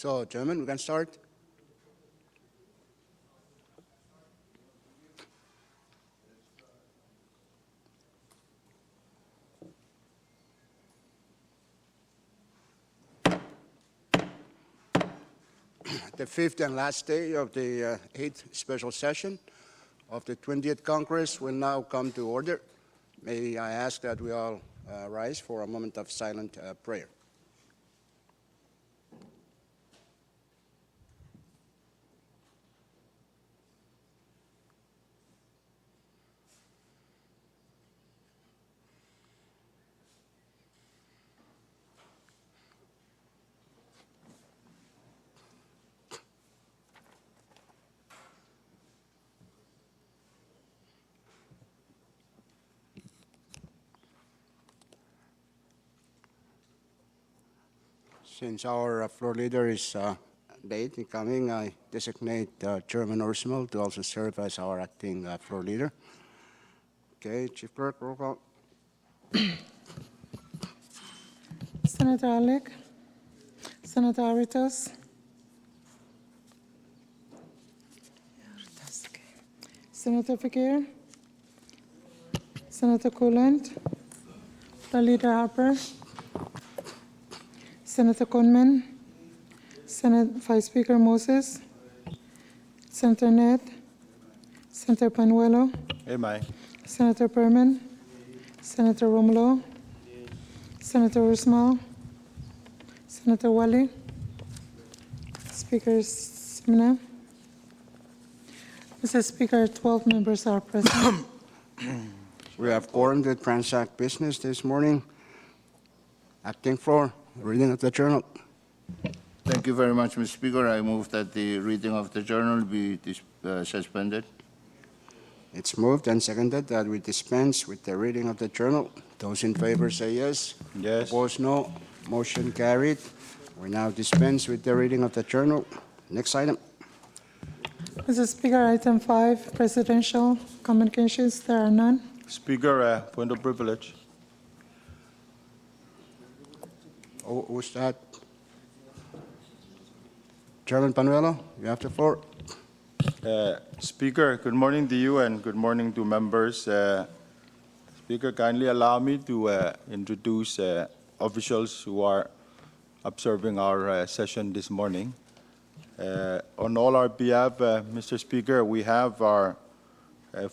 So, gentlemen, we can start. The fifth and last day of the eighth special session of the 20th Congress will now come to order. May I ask that we all rise for a moment of silent prayer. Since our floor leader is late in coming, I designate Chairman Ursmel to also serve as our acting floor leader. Okay, Chief Clerk, roll call. Senator Alec, Senator Aritos, Senator Fakir, Senator Coolant, the Leader Harper, Senator Conman, Senate Vice Speaker Moses, Senator Ned, Senator Panuelo, Aye. Senator Perman, Senator Romulo, Senator Ursmal, Senator Wally, Speaker Simina. Mr. Speaker, 12 members are present. We have quorum to transact business this morning. Acting floor, reading of the journal. Thank you very much, Mr. Speaker. I move that the reading of the journal be suspended. It's moved and seconded that we dispense with the reading of the journal. Those in favor say yes. Yes. Opposed, no. Motion carried. We now dispense with the reading of the journal. Next item. Mr. Speaker, item 5, presidential communications. There are none. Speaker, point of privilege. Oh, who's that? Chairman Panuelo, you have the floor. Speaker, good morning to you and good morning to members. Speaker, kindly allow me to introduce officials who are observing our session this morning. On all our behalf, Mr. Speaker, we have our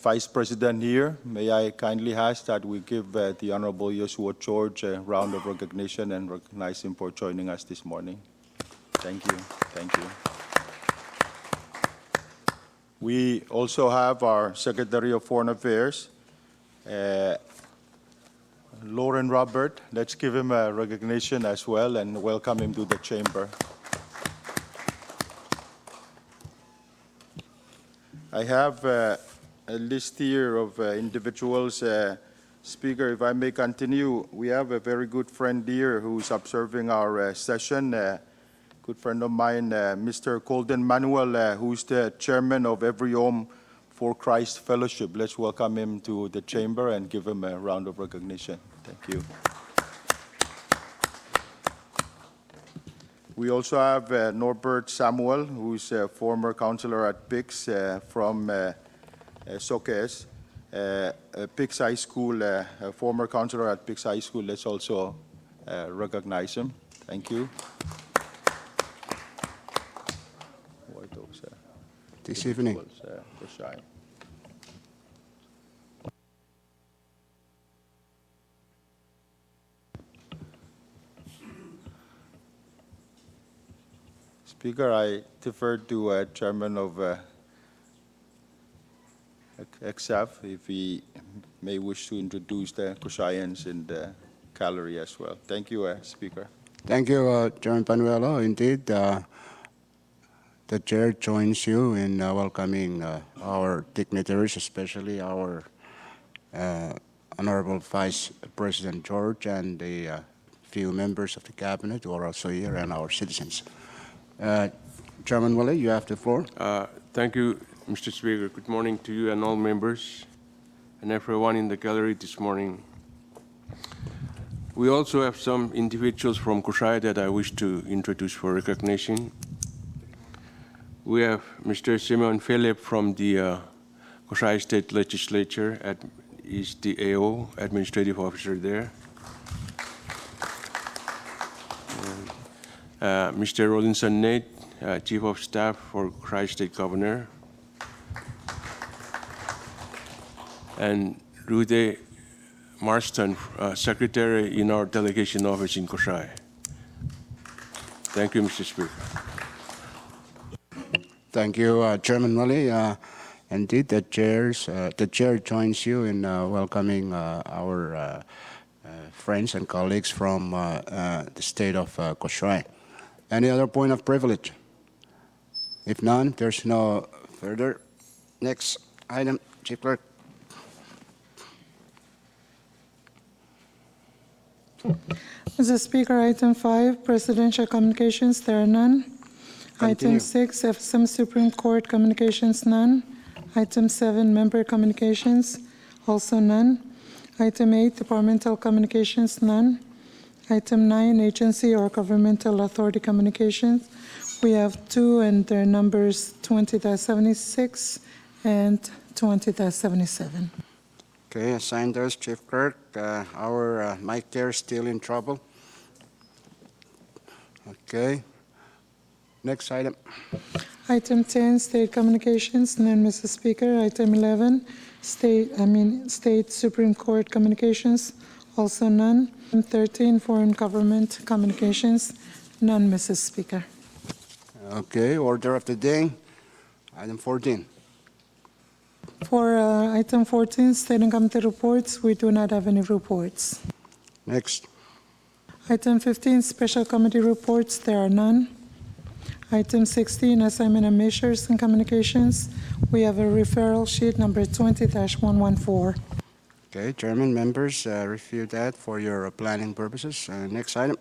Vice President here. May I kindly ask that we give the Honorable Joshua George a round of recognition and recognize him for joining us this morning. Thank you. Thank you. We also have our Secretary of Foreign Affairs, Lauren Robert. Let's give him a recognition as well and welcome him to the chamber. I have a list here of individuals. Speaker, if I may continue, we have a very good friend here who's observing our session. Good friend of mine, Mr. Colden Manuel, who's the chairman of Every Home for Christ Fellowship. Let's welcome him to the chamber and give him a round of recognition. Thank you. We also have Norbert Samuel, who's a former counselor at PIX from Soques, PIX High School, a former counselor at PIX High School. Let's also recognize him. Thank you. This evening. Speaker, I defer to Chairman of XF if he may wish to introduce the Kushayans in the gallery as well. Thank you, Speaker. Thank you, Chairman Panuelo. Indeed, the chair joins you in welcoming our dignitaries, especially our Honorable Vice President George and the few members of the cabinet who are also here and our citizens. Chairman Wale, you have the floor. Thank you, Mr. Speaker. Good morning to you and all members and everyone in the gallery this morning. We also have some individuals from Koshai that I wish to introduce for recognition. We have Mr. Simeon Philip from the Koshai State Legislature, is the AO, Administrative Officer there. Mr. Rollinson Nate, Chief of Staff for Koshai State Governor. And Rude Marston, Secretary in our delegation office in Koshai. Thank you, Mr. Speaker. Thank you, Chairman Mully. Indeed, the chair joins you in welcoming our friends and colleagues from the state of Koshai. Any other point of privilege? If none, there's no further. Next item, Chief Clerk. Mr. Speaker, item 5, presidential communications, there are none. Continue. Item 6, FSM Supreme Court communications, none. Item 7, member communications, also none. Item 8, departmental communications, none. Item 9, agency or governmental authority communications. We have 2, and their numbers 20-76 and 20-77. Okay, assign those, Chief Clerk. Our mic there is still in trouble. Okay. Next item. Item 10, state communications, none, Mr. Speaker. Item 11, state Supreme Court communications, also none. Item 13, foreign government communications, none, Mrs. Speaker. Okay, order of the day. Item 14. For item 14, state and committee reports, we do not have any reports. Next. Item 15, special committee reports, there are none. Item 16, assignment of measures and communications, we have a referral sheet number 20-114. Okay, Chairman, members, review that for your planning purposes. Next item.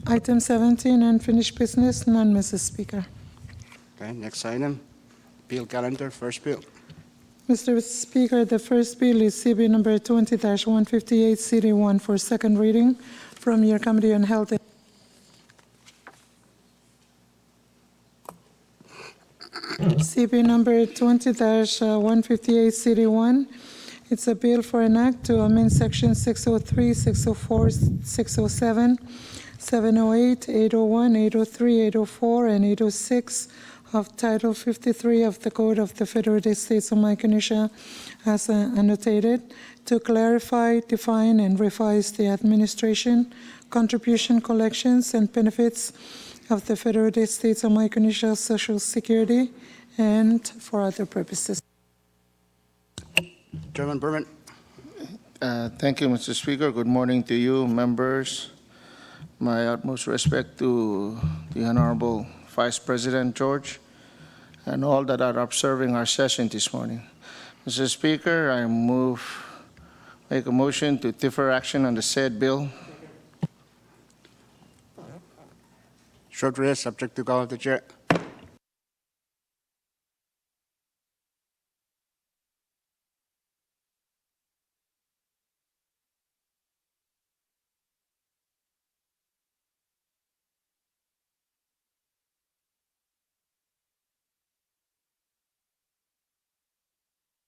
Item 17, unfinished business, none, Mrs. Speaker. Okay, next item. Bill calendar, first bill. Mr. Speaker, the first bill is CB number 20-158, CD1 for second reading from your Committee on Health. CB number 20-158, CD1. It's a bill for an act to amend section 603, 604, 607, 708, 801, 803, 804, and 806 of Title 53 of the Code of the Federated States of Micronesia as annotated, to clarify, define, and revise the administration, contribution, collections, and benefits of the Federated States of Micronesia Social Security, and for other purposes. Chairman Berman. Thank you, Mr. Speaker. Good morning to you, members. My utmost respect to the Honorable Vice President George and all that are observing our session this morning. Mr. Speaker, I make a motion to defer action on the said bill. Short recess, subject to call of the chair.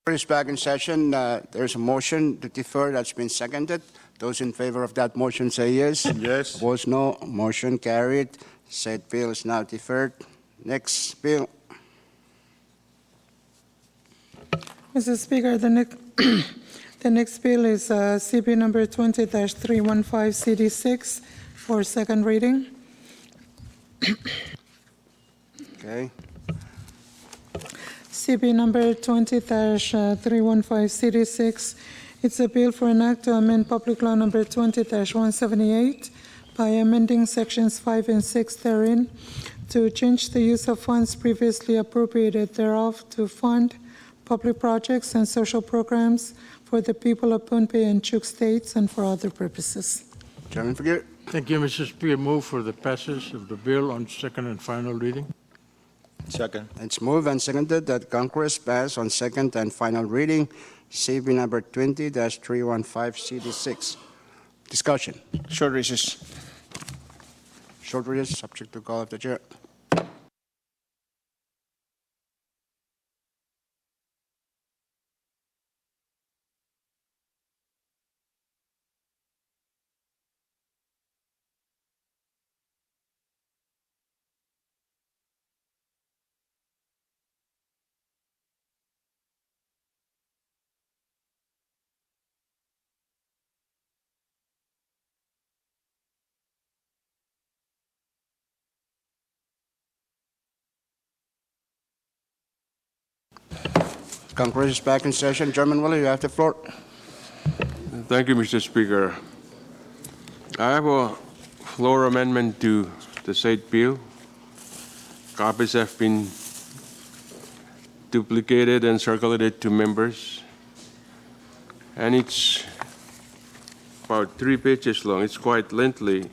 Is back in session. There's a motion to defer that's been seconded. Those in favor of that motion say yes. Yes. Opposed, no. Motion carried. Said bill is now deferred. Next bill. Mr. Speaker, the next bill is CB number 20-315, CD6 for second reading. Okay. CB number 20-315, CD6. It's a bill for an act to amend Public Law number 20-178 by amending sections 5 and 6 therein to change the use of funds previously appropriated thereof to fund public projects and social programs for the people of Pohnpei and Chuk states and for other purposes. Chairman Figueroa. Thank you, Mr. Speaker. Move for the passage of the bill on second and final reading. Second. It's moved and seconded that Congress pass on second and final reading CB number 20-315 CD6. Discussion. Short recess. Short recess, subject to call of the chair. Congress is back in session. Chairman Willie, you have the floor. Thank you, Mr. Speaker. I have a floor amendment to the said bill. Copies have been duplicated and circulated to members. And it's about 3 pages long. It's quite lengthy.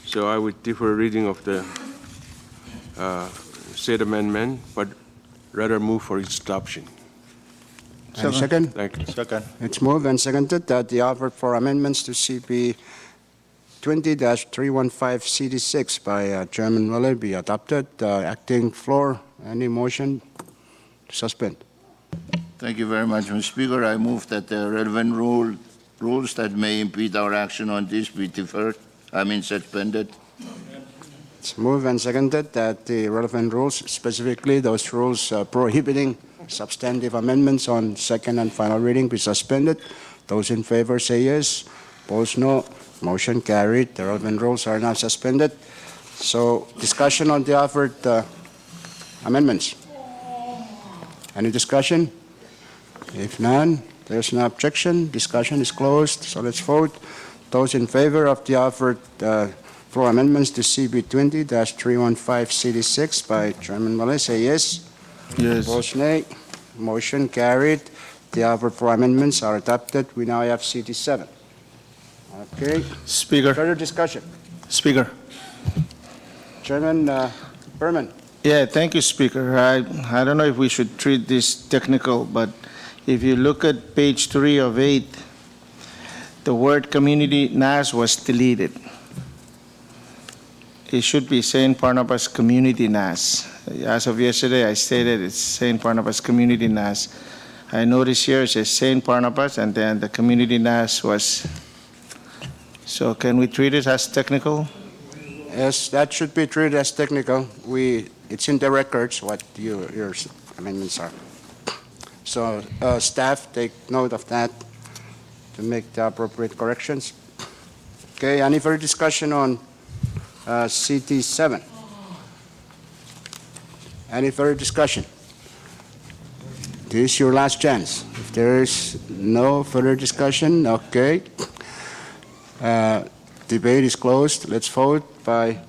So I would defer reading of the said amendment, but rather move for its adoption. And second, Thank you. Second. it's moved and seconded that the offer for amendments to CP 20-315 CD6 by Chairman Willie be adopted. Acting floor, any motion to suspend? Thank you very much, Mr. Speaker. I move that the relevant rules that may impede our action on this be suspended. It's moved and seconded that the relevant rules, specifically those rules prohibiting substantive amendments on second and final reading, be suspended. Those in favor say yes. Opposed, no. Motion carried. The relevant rules are now suspended. So, discussion on the offered amendments. Any discussion? If none, there's no objection. Discussion is closed. So let's vote. Those in favor of the offered floor amendments to CB 20-315 CD6 by Chairman Willie say yes. Yes. Opposed, nay. Motion carried. The offered floor amendments are adopted. We now have CD7. Okay. Speaker. Further discussion. Speaker. Chairman Berman. Yeah, thank you, Speaker. I don't know if we should treat this technical, but if you look at page 3 of 8, the word community NAS was deleted. It should be St. Barnabas Community NAS. As of yesterday, I stated it's St. Barnabas Community NAS. I noticed here it says St. Barnabas, and then the community NAS was. So can we treat it as technical? Yes, that should be treated as technical. It's in the records what your amendments are. So staff, take note of that to make the appropriate corrections. Okay, any further discussion on CT7? Any further discussion? This is your last chance. If there is no further discussion, okay. Debate is closed. Let's vote by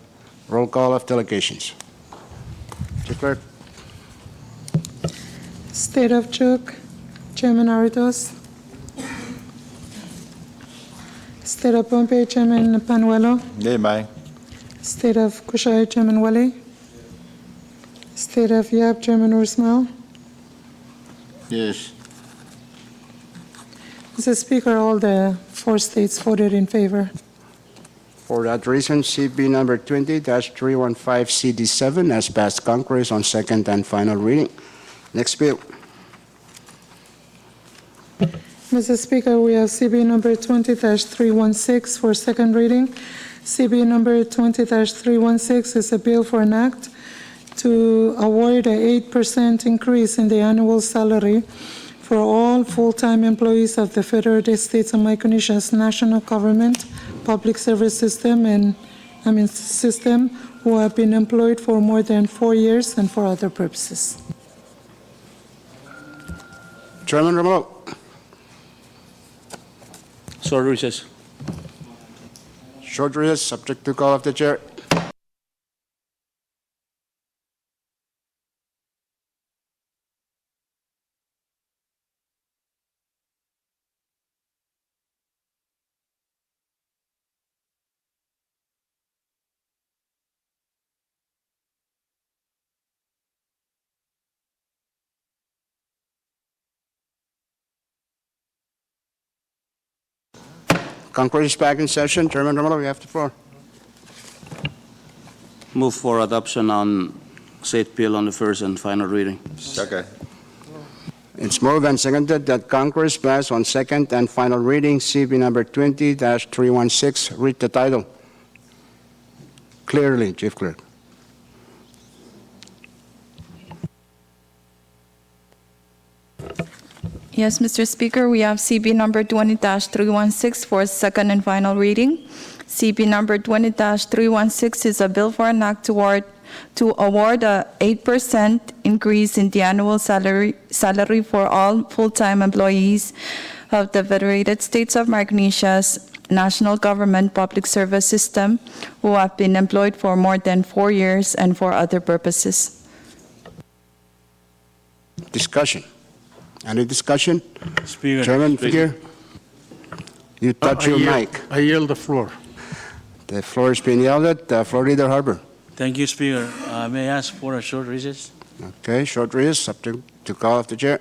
roll call of delegations. Mr. Clerk. State of Chuuk, Chairman Aritos. State of Pohnpei, Chairman Panuelo. Yay, Mai. State of Kushai, Chairman Wale. State of Yap, Chairman Ursmal. Yes. Mr. Speaker, all the 4 states voted in favor. For that reason, CB number 20-315 CD7 has passed Congress on second and final reading. Next bill. Mr. Speaker, we have CB number 20-316 for second reading. CB number 20-316 is a bill for an act to award an 8% increase in the annual salary for all full-time employees of the Federal States of Micronesia's national government, public service system, system who have been employed for more than 4 years and for other purposes. Chairman Romero. Short recess. Short recess, subject to call of the chair. Congress is back in session. Chairman Romero, you have the floor. Move for adoption on said bill on the first and final reading. Second. It's moved and seconded that Congress pass on second and final reading CB number 20-316. Read the title clearly, Chief Clerk. Yes, Mr. Speaker, we have CB number 20-316 for second and final reading. CB number 20-316 is a bill for an act to award a 8% increase in the annual salary for all full-time employees of the Federated States of Micronesia's National Government Public Service System who have been employed for more than 4 years and for other purposes. Discussion. Any discussion? Speaker. Chairman Figueroa, you touch your mic. I yield the floor. The floor is being yielded. Floor Leader Harbour. Thank you, Speaker. May I ask for a short recess? Okay, short recess, subject to call of the chair.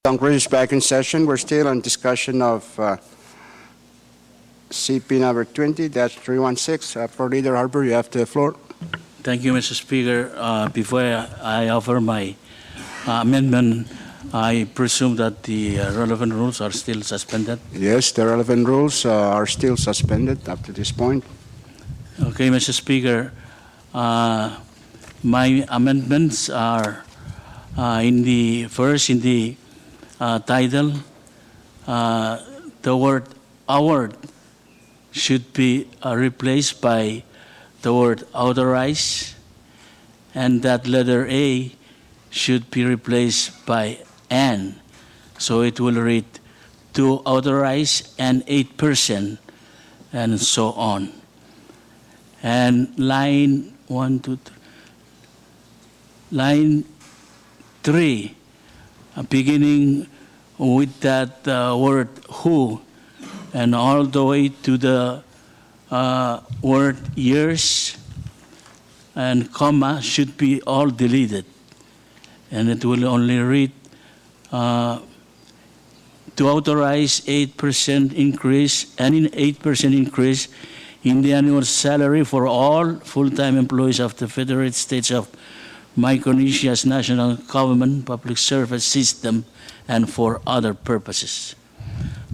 Congress is back in session. We're still on discussion of CP number 20-316. For Leader Harper, you have the floor. Thank you, Mr. Speaker. Before I offer my amendment, I presume that the relevant rules are still suspended. Yes, the relevant rules are still suspended up to this point. Okay, Mr. Speaker, my amendments are in the title, the word award should be replaced by the word authorize, and that letter A should be replaced by and. So it will read to authorize an 8%, and so on. And line 3, beginning with that word who, and all the way to the word years and comma should be all deleted. And it will only read to authorize 8% increase, any 8% increase in the annual salary for all full-time employees of the Federated States of Micronesia's national government public service system and for other purposes.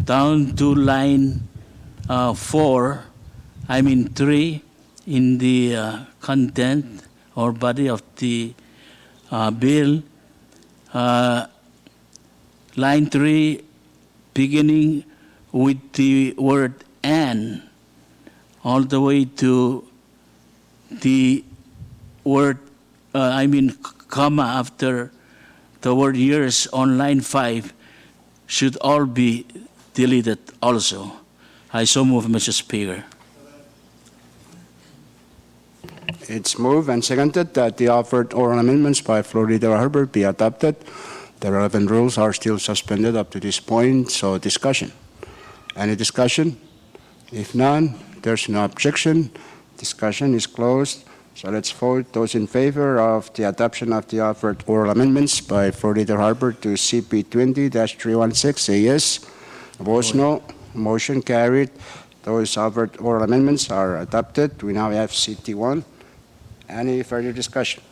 Down to line 3 in the content or body of the bill, line 3 beginning with the word and all the way to the word comma after the word years on line 5 should all be deleted also. I so move, Mr. Speaker. It's moved and seconded that the offered oral amendments by Floor Leader Harper be adopted. The relevant rules are still suspended up to this point, so discussion. Any discussion? If none, there's no objection. Discussion is closed. So let's vote. Those in favor of the adoption of the offered oral amendments by Floor Leader Harper to CP 20-316, say yes. Opposed, no. Motion carried. Those offered oral amendments are adopted. We now have CT1. Any further discussion?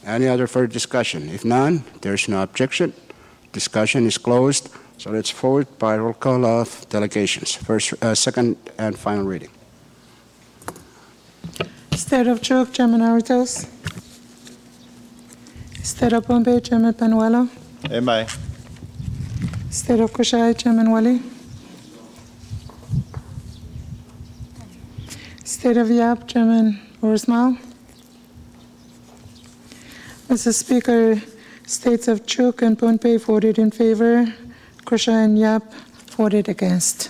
Any other further discussion? If none, there's no objection. Discussion is closed. So let's vote by roll call of delegations. Second and final reading. State of Chuuk, Chairman Aritos. State of Pohnpei, Chairman Panuelo. MI. State of Kushai, Chairman Wali. State of Yap, Chairman Orsmao. Mr. Speaker, states of Chuuk and Pohnpei voted in favor. Kushai and Yap voted against.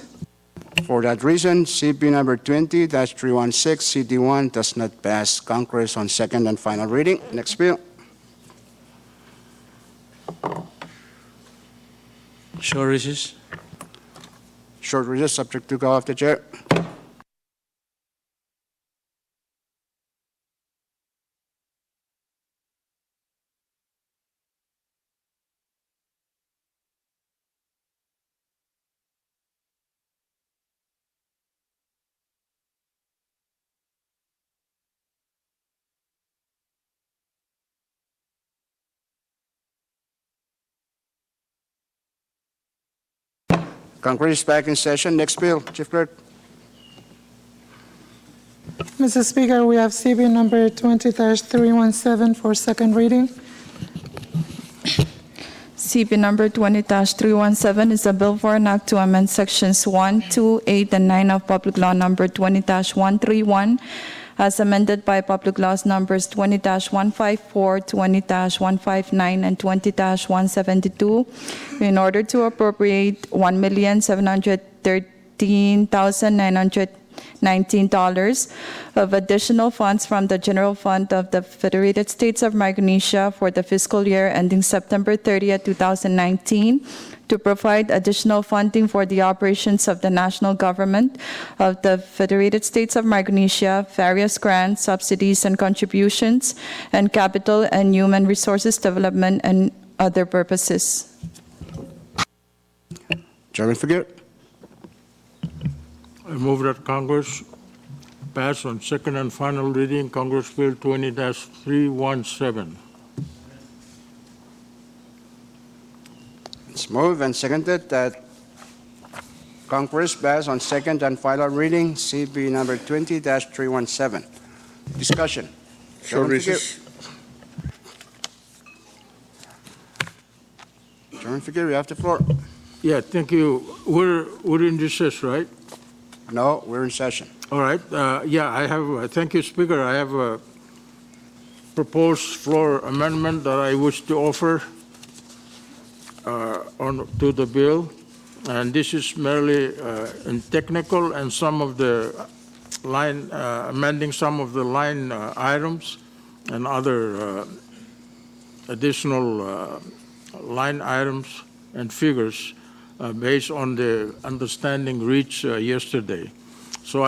For that reason, CP number 20-316, CD1 does not pass Congress on second and final reading. Next bill. Short recess. Short recess, subject to call of the chair. Congress is back in session. Next bill, Chief Clerk. Mr. Speaker, we have CB number 20-317 for second reading. CP number 20-317 is a bill for an act to amend sections 1, 2, 8, and 9 of Public Law number 20-131 as amended by Public Laws numbers 20-154, 20-159, and 20-172 in order to appropriate $1,713,919 of additional funds from the General Fund of the Federated States of Micronesia for the fiscal year ending September 30th, 2019, to provide additional funding for the operations of the national government of the Federated States of Micronesia, various grants, subsidies, and contributions, and capital and human resources development and other purposes. Chairman Figueroa. I move that Congress pass on second and final reading Congress Bill 20-317. It's moved and seconded that Congress pass on second and final reading CB number 20-317. Discussion. Short Chairman Figueroa. recess. Chairman Figueroa, you have the floor. Yeah, thank you. We're in recess, right? No, we're in session. All right. Yeah, I have, thank you, Speaker. I have a proposed floor amendment that I wish to offer to the bill. And this is merely in technical and some of the line, amending some of the line items and other additional line items and figures based on the understanding reached yesterday. So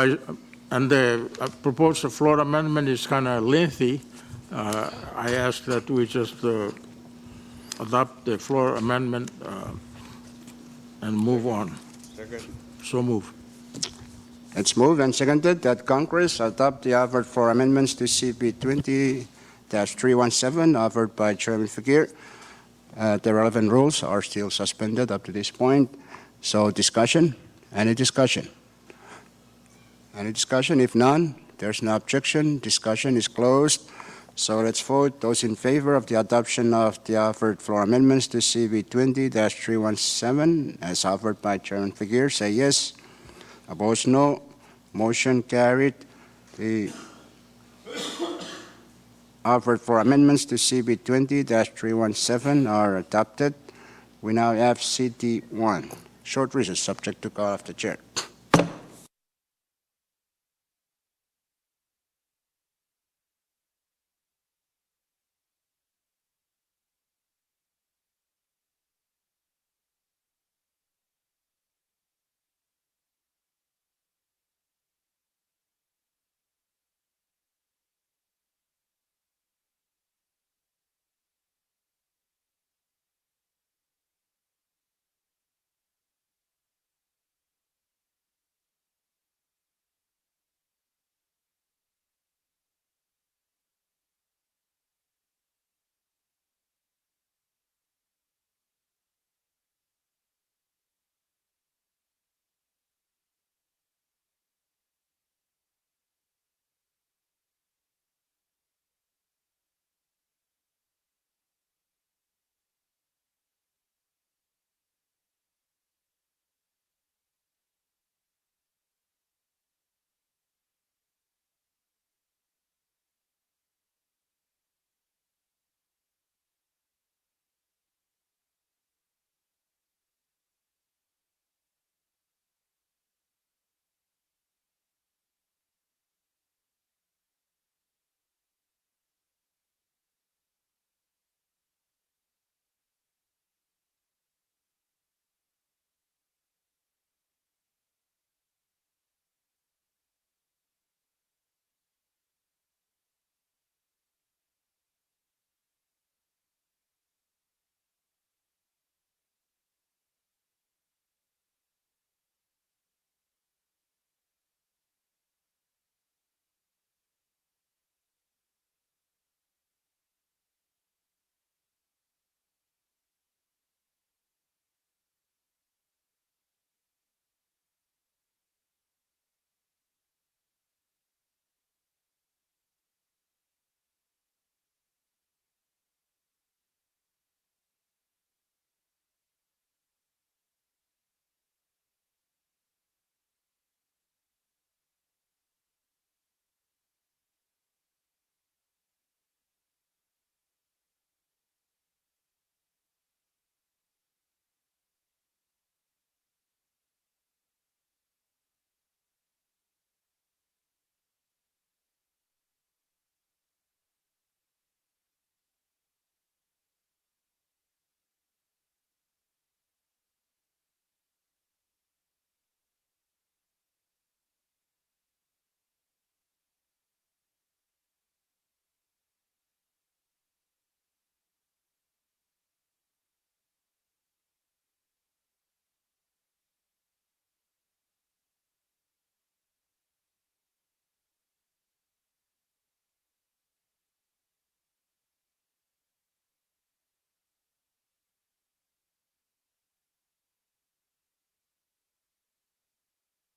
the proposed floor amendment is kind of lengthy. I ask that we just adopt the floor amendment and move on. Second. So move. It's moved and seconded that Congress adopt the offer for amendments to CB 20-317 offered by Chairman Figueroa. The relevant rules are still suspended up to this point. So discussion? Any discussion? Any discussion? If none, there's no objection. Discussion is closed. So let's vote. Those in favor of the adoption of the offered floor amendments to CB 20-317 as offered by Chairman Figueroa, say yes. Opposed, no. Motion carried. The offered floor amendments to CB 20-317 are adopted. We now have CT1. Short recess subject to call of the chair.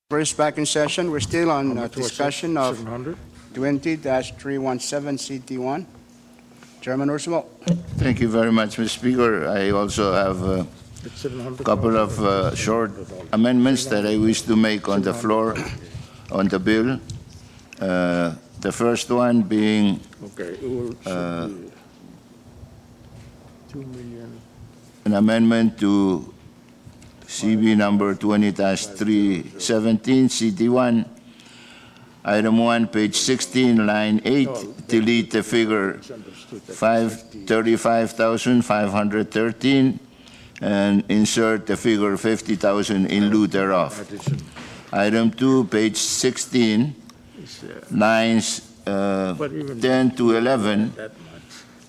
First, back in session. We're still on How much was it? discussion of 700? 20-317 CT1. Chairman Ursula. Thank you very much, Mr. Speaker. I also have a It's 700. couple of short amendments that I wish to make on the floor on the bill. The first one being Okay, it will should be 2 million. an amendment to CB number 20-317, CT1, item 1, page 16, line 8, delete the figure 35,513 and insert the figure 50,000 in lieu thereof. Addition. Item 2, page 16, It's, lines but even 10 to 11, that much.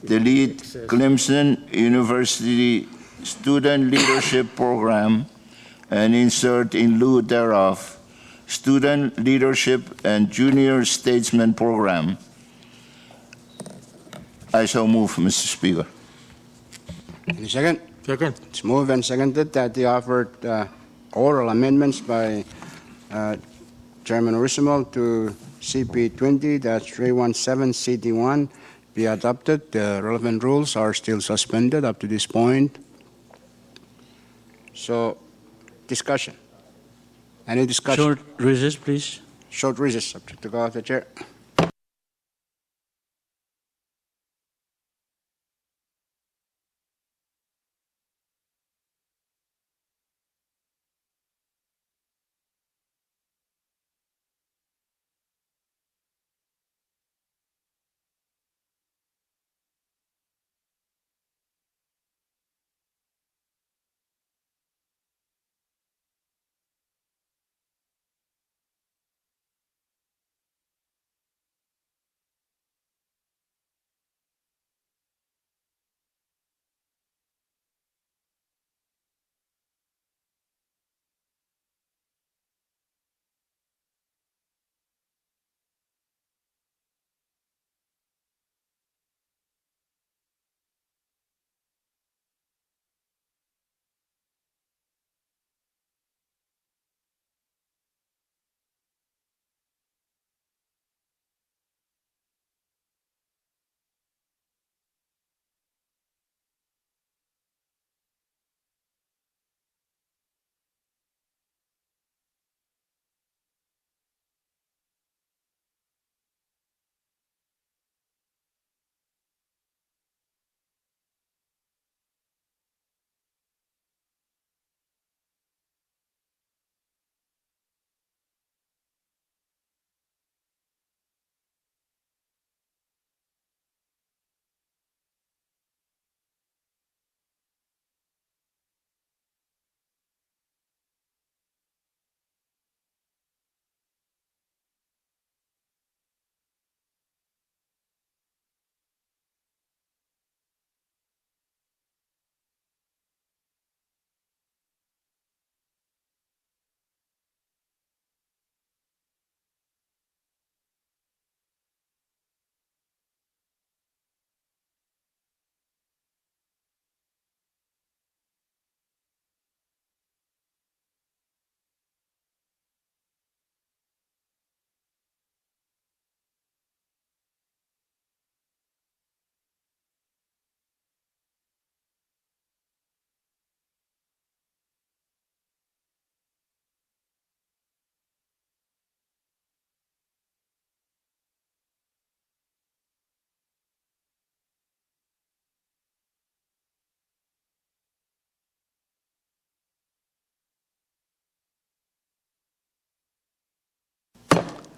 delete Clemson University Student Leadership Program and insert in lieu thereof Student Leadership and Junior Statesman Program. I so move, Mr. Speaker. Any second? Second. It's moved and seconded that the offered oral amendments by Chairman Ursula to CP 20-317 CT1 be adopted. The relevant rules are still suspended up to this point. So, discussion. Any discussion? Short recess, please. Short recess, subject to call of the chair.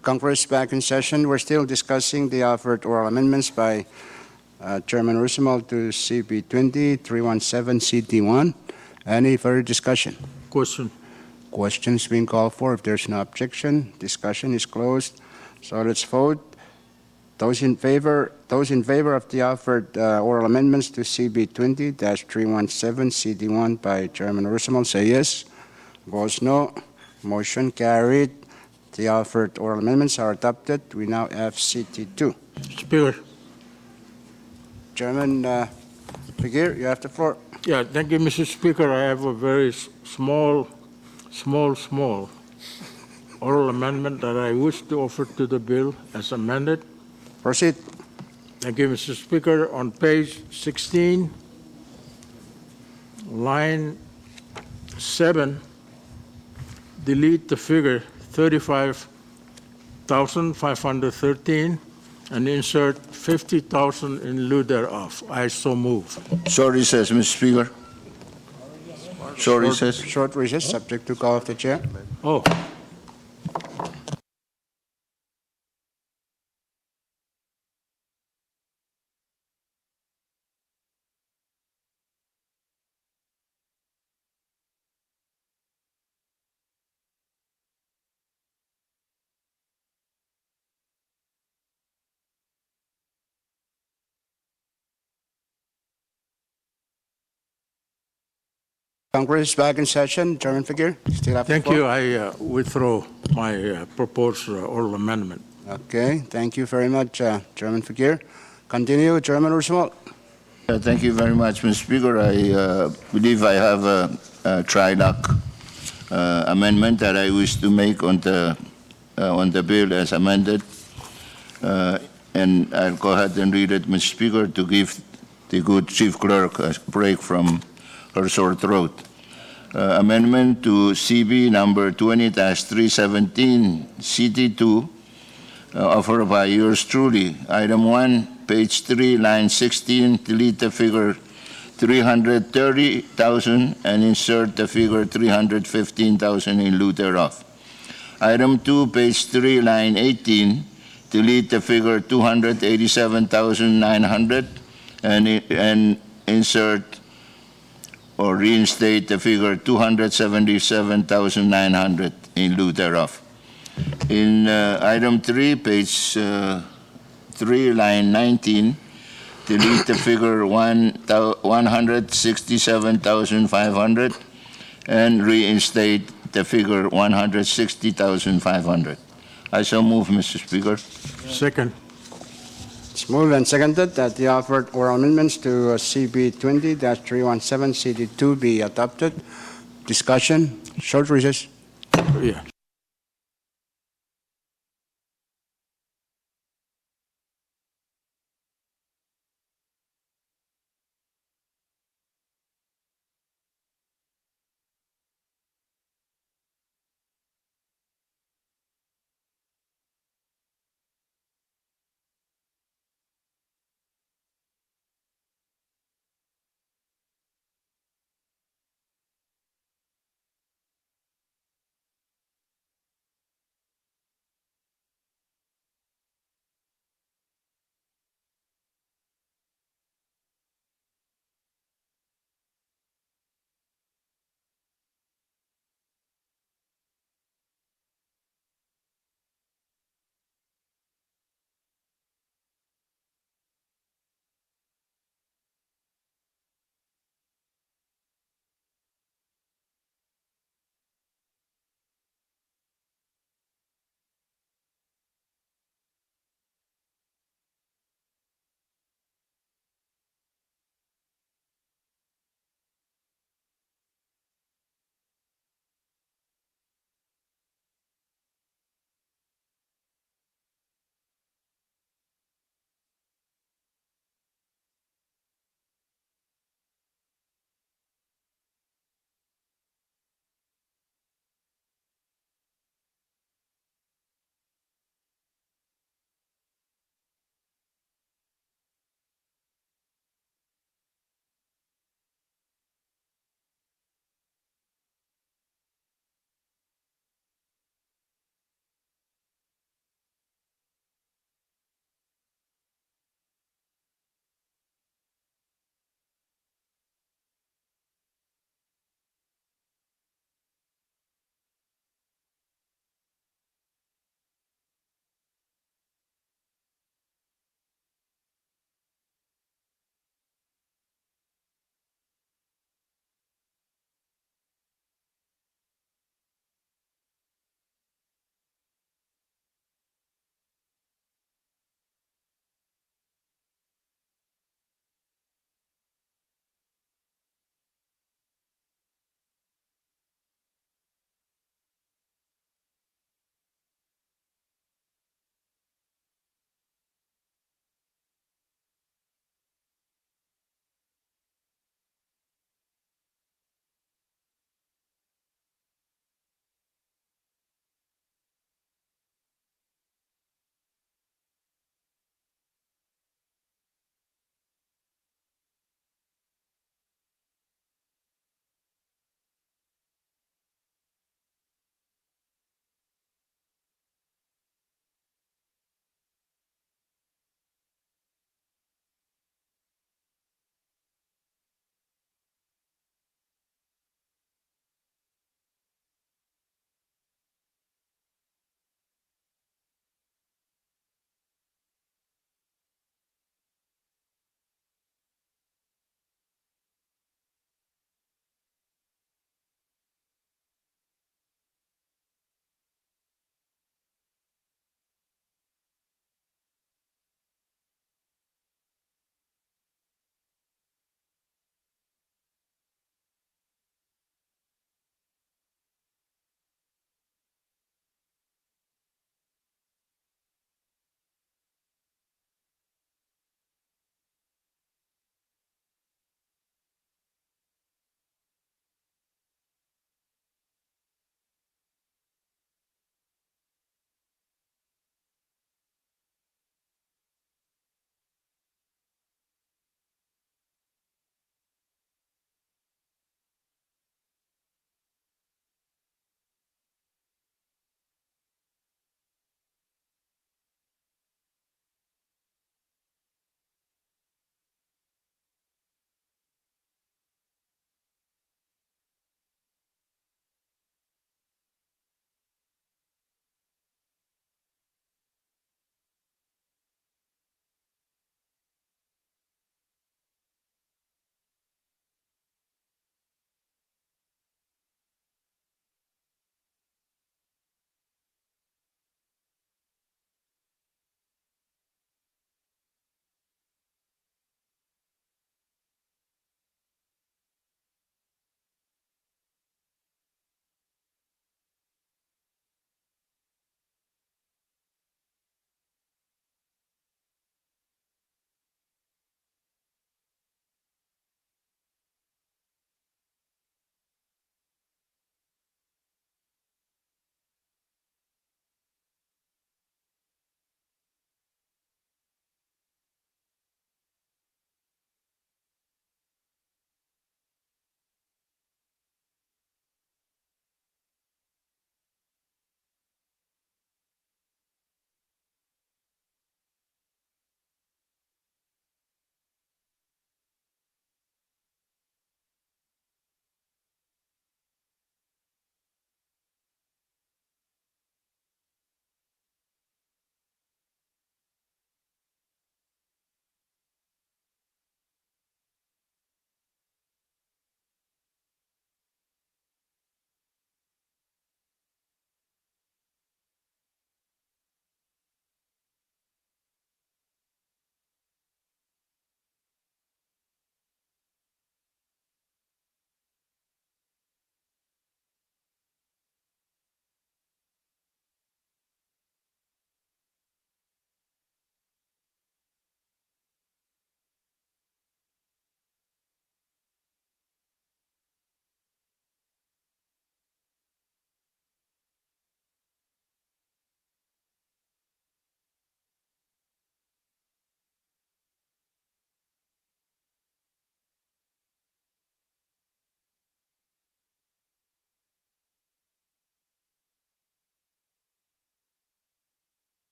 Congress back in session. We're still discussing the offered oral amendments by Chairman Ursula to CP 20-317 CT1. Any further discussion? Question. Questions being called for. If there's no objection, discussion is closed. So let's vote. Those in favor of the offered oral amendments to CB 20-317 CT1 by Chairman Ursula say yes. Votes no. Motion carried. The offered oral amendments are adopted. We now have CT2. Speaker. Chairman Figueroa, you have the floor. Yeah, thank you, Mr. Speaker. I have a very small oral amendment that I wish to offer to the bill as amended. Proceed. Thank you, Mr. Speaker. On page 16, line 7, delete the figure 35,513 and insert 50,000 in lieu thereof. I so move. Short recess, Mr. Speaker. Short recess. Short recess, subject to call of the chair. Oh, Congress is back in session. Chairman Figure, still have the thank floor. you. I withdraw my proposed oral amendment. Okay, thank you very much, Chairman Figure. Continue, Chairman Roosevelt. Thank you very much, Mr. Speaker. I believe I have a trilock amendment that I wish to make on the bill as amended. And I'll go ahead and read it, Mr. Speaker, to give the good Chief Clerk a break from her sore throat. Amendment to CB number 20-317, CT2, offered by yours truly. Item 1, page 3, line 16, delete the figure 330,000 and insert the figure 315,000 in lieu thereof. Item 2, page 3, line 18, delete the figure 287,900 and insert or reinstate the figure 277,900 in lieu thereof. In item 3, page 3, line 19, delete the figure 167,500 and reinstate the figure 160,500. I so move, Mr. Speaker. Second. It's moved and seconded that the offered oral amendments to CB 20-317 CD2 be adopted. Discussion, short recess. Yeah.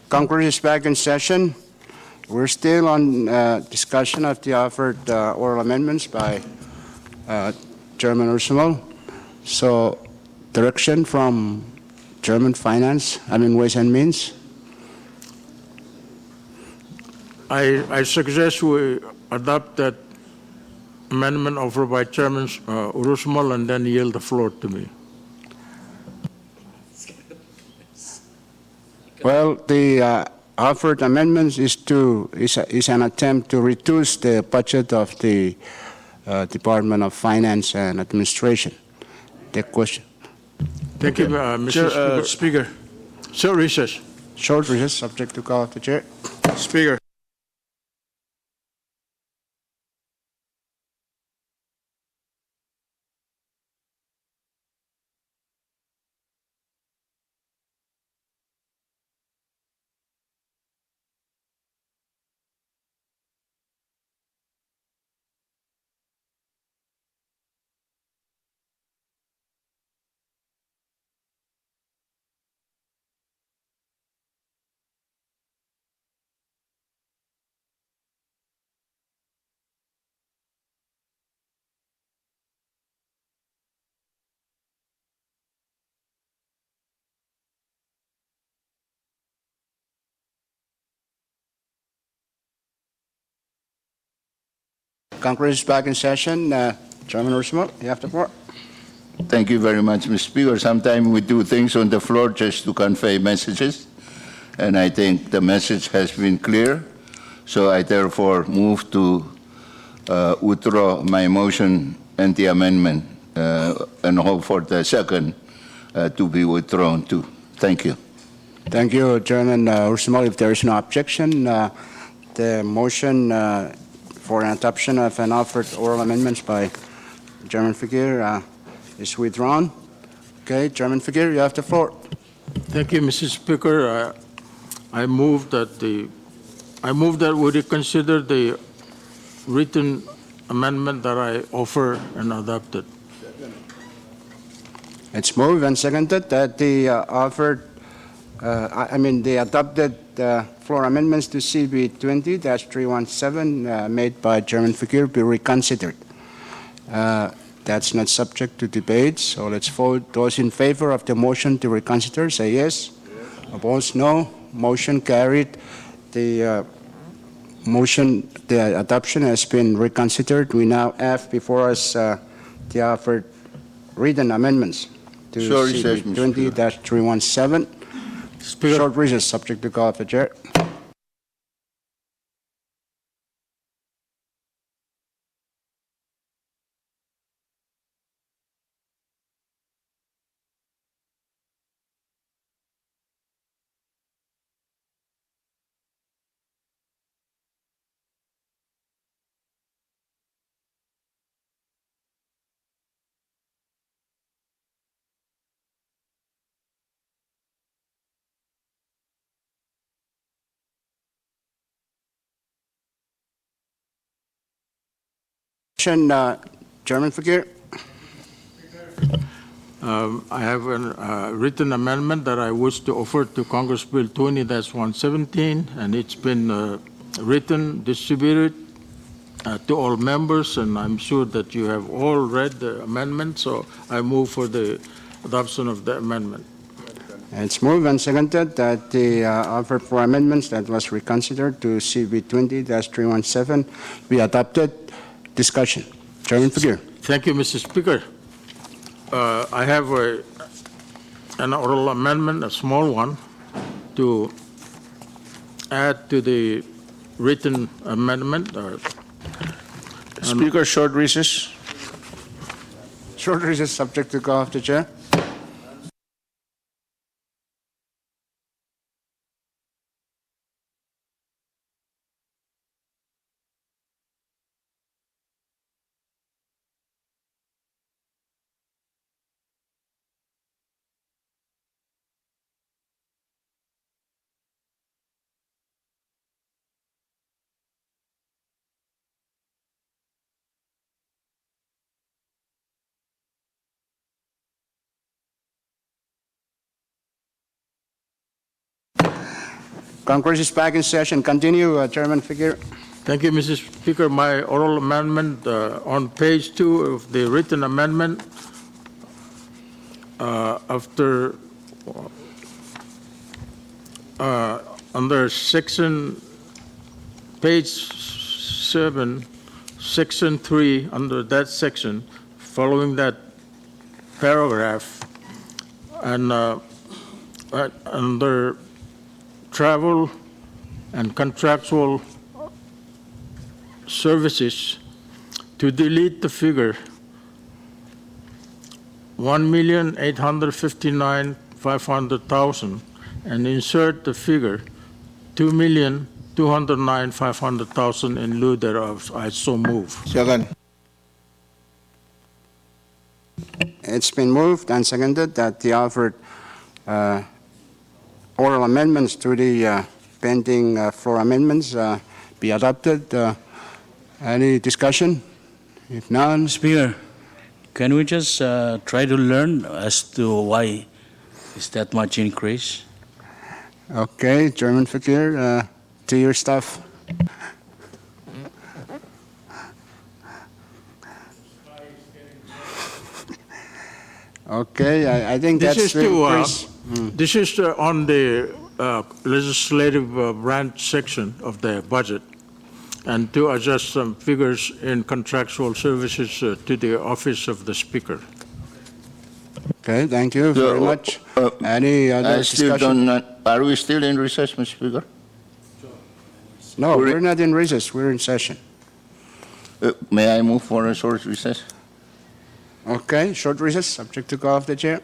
Congress is back in session. We're still on discussion of the offered oral amendments by Chairman Ursumal. So direction from Chairman Ways and Means. I suggest we adopt that amendment offered by Chairman Urusmal and then yield the floor to me. Well, the offered amendments is an attempt to reduce the budget of the Department of Finance and Administration. The question. Thank you, Mr. Speaker. Short recess. Short recess, subject to call of the chair. Speaker. Congress is back in session. Chairman Ursumal, you have the floor. Thank you very much, Mr. Speaker. Sometimes we do things on the floor just to convey messages, and I think the message has been clear. So I therefore move to withdraw my motion and the amendment and hope for the second to be withdrawn too. Thank you. Thank you, Chairman Ursumal. If there is no objection, the motion for an adoption of an offered oral amendments by Chairman Fakir is withdrawn. Okay, Chairman Fakir, you have the floor. Thank you, Mr. Speaker. I move that we reconsider the written amendment that I offer and adopted. It's moved and seconded that the the adopted floor amendments to CB 20-317 made by Chairman Fakir be reconsidered. That's not subject to debate, so let's vote. Those in favor of the motion to reconsider, say yes. Opposed, no. Motion carried. The adoption has been reconsidered. We now have before us the offered written amendments to Short CB recess, Mr. 20-317. Speaker. Short recess, subject to call of the chair. Chairman Fakir. I have a written amendment that I wish to offer to Congress Bill 20-117, and it's been written, distributed to all members, and I'm sure that you have all read the amendment, so I move for the adoption of the amendment. It's moved and seconded that the offer for amendments that was reconsidered to CB 20-317 be adopted. Discussion. Chairman Fakir. Thank you, Mr. Speaker. I have an oral amendment, a small one, to add to the written amendment. Speaker, short recess. Short recess, subject to call of the chair. Congress is back in session. Continue, Chairman Figueroa. Thank you, Mr. Speaker. My oral amendment on page 2 of the written amendment, after under section, page 7, section 3, under that section, following that paragraph, and under travel and contractual services, to delete the figure 1,859,500,000 and insert the figure 2,209,500,000 in lieu thereof. I so move. Second. It's been moved and seconded that the offered oral amendments to the pending floor amendments be adopted. Any discussion? If none, Speaker, can we just try to learn as to why is that much increase? okay, Chairman Fakir, to your stuff. Okay, I think This that's is the to, increase. This is on the legislative branch section of the budget, and to adjust some figures in contractual services to the office of the Speaker. Okay, thank you very much. Any I other still discussion? don't, are we still in recess, Mr. Speaker? No, We're- we're not in recess, we're in session. May I move for a short recess? Okay, short recess, subject to call of the chair.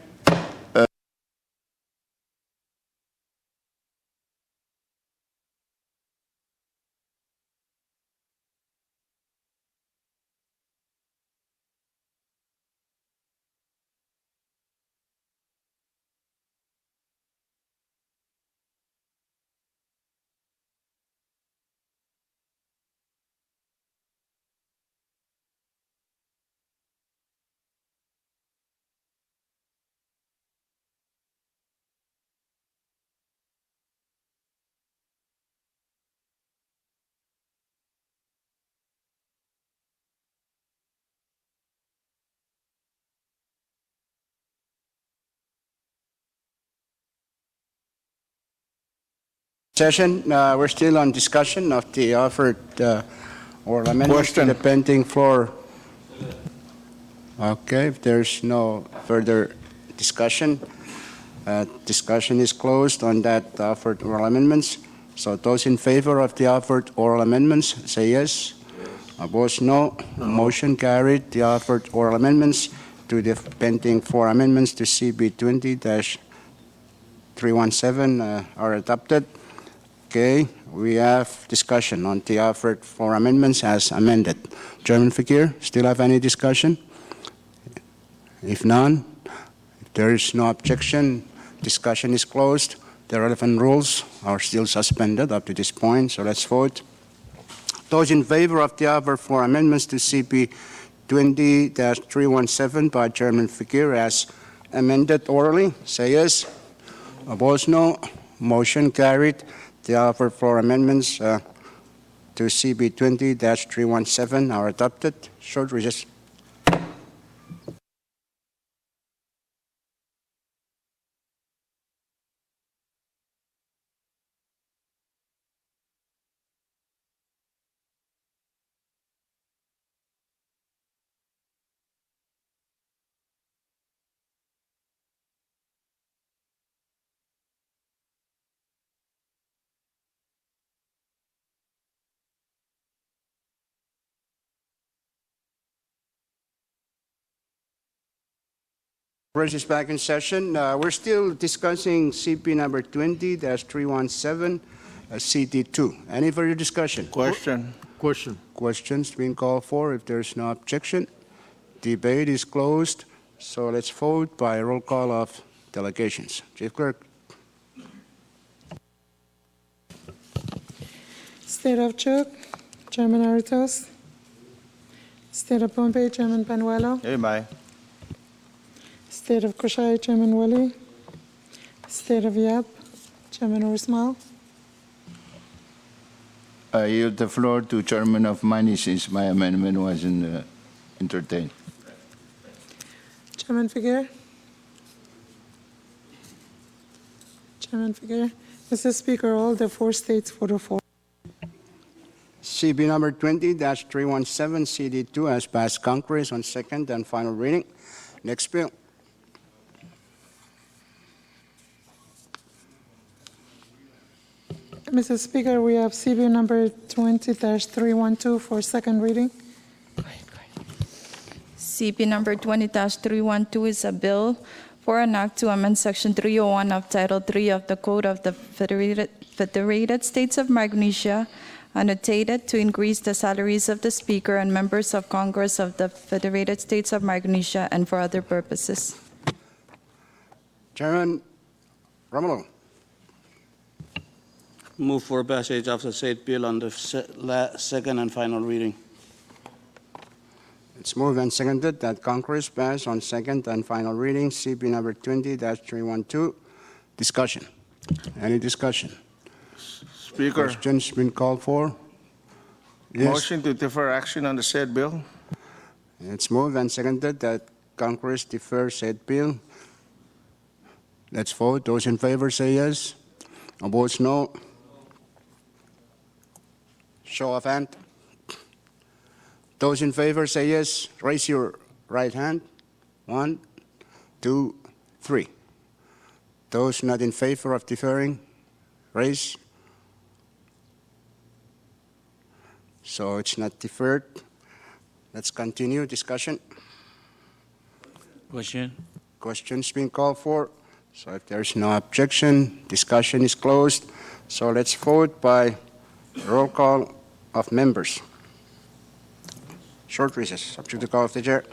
Session, we're still on discussion of the offered oral amendments to the pending floor. Okay, if there's no further discussion, discussion is closed on that offered oral amendments. So those in favor of the offered oral amendments, say yes. Opposed, no. Motion carried. The offered oral amendments to the pending floor amendments to CB 20-317 are adopted. Okay, we have discussion on the offered floor amendments as amended. Chairman Fakir, still have any discussion? If none, if there is no objection, discussion is closed. The relevant rules are still suspended up to this point, so let's vote. Those in favor of the offered floor amendments to CP 20-317 by Chairman Fakir as amended orally, say yes. Opposed, no. Motion carried. The offered floor amendments to CB 20-317 are adopted. Short recess. Congress is back in session. We're still discussing CP number 20-317, CD2. Any further discussion? Question. Question. Questions being called for. If there's no objection, debate is closed. So let's vote by roll call of delegations. Chief Clerk. State of Chuuk, Chairman Aritos. State of Pohnpei, Chairman Panuelo. Hey, Mai. State of Kushai, Chairman Wali. State of Yap, Chairman Ursmal. I yield the floor to Chairman of Money since my amendment wasn't entertained. Chairman Figueroa? Chairman Figueroa? Mr. Speaker, all the four states for the four. CB number 20-317, CD2 has passed Congress on second and final reading. Next bill. Mr. Speaker, we have CB number 20-312 for second reading. CP number 20-312 is a bill for an act to amend Section 301 of Title III of the Code of the Federated States of Micronesia, annotated to increase the salaries of the Speaker and members of Congress of the Federated States of Micronesia and for other purposes. Chairman Romulo. Move for passage of the said bill on the second and final reading. It's moved and seconded that Congress pass on second and final reading CB number 20-312. Discussion. Any discussion? Speaker, Questions been called for? Yes. motion to defer action on the said bill. It's moved and seconded that Congress defer said bill. Let's vote. Those in favor say yes. Opposed, no. Show of hand. Those in favor say yes. Raise your right hand. 1, 2, 3. Those not in favor of deferring, raise. So it's not deferred. Let's continue discussion. Question? Questions being called for. So if there's no objection, discussion is closed. So let's vote by roll call of members. Short recess, subject to call of the chair.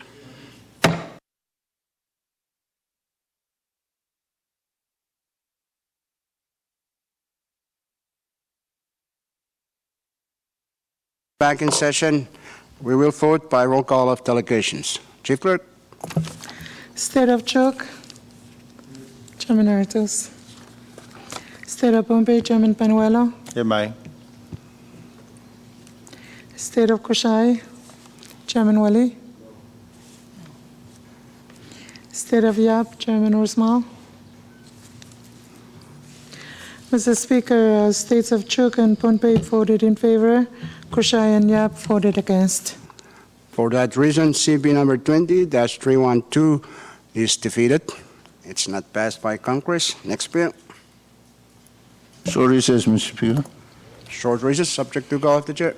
Back in session, we will vote by roll call of delegations. Chief Clerk? State of Chuuk, Chairman Artus. State of Pohnpei, Chairman Panuelo. Am State of Koshai, Chairman Wali. State of Yap, Chairman Ursmal. Mr. Speaker, states of Chuuk and Pohnpei voted in favor. Koshai and Yap voted against. For that reason, CB number 20-312 is defeated. It's not passed by Congress. Next bill. So recess, Mr. Speaker. Short recess, subject to call of the chair.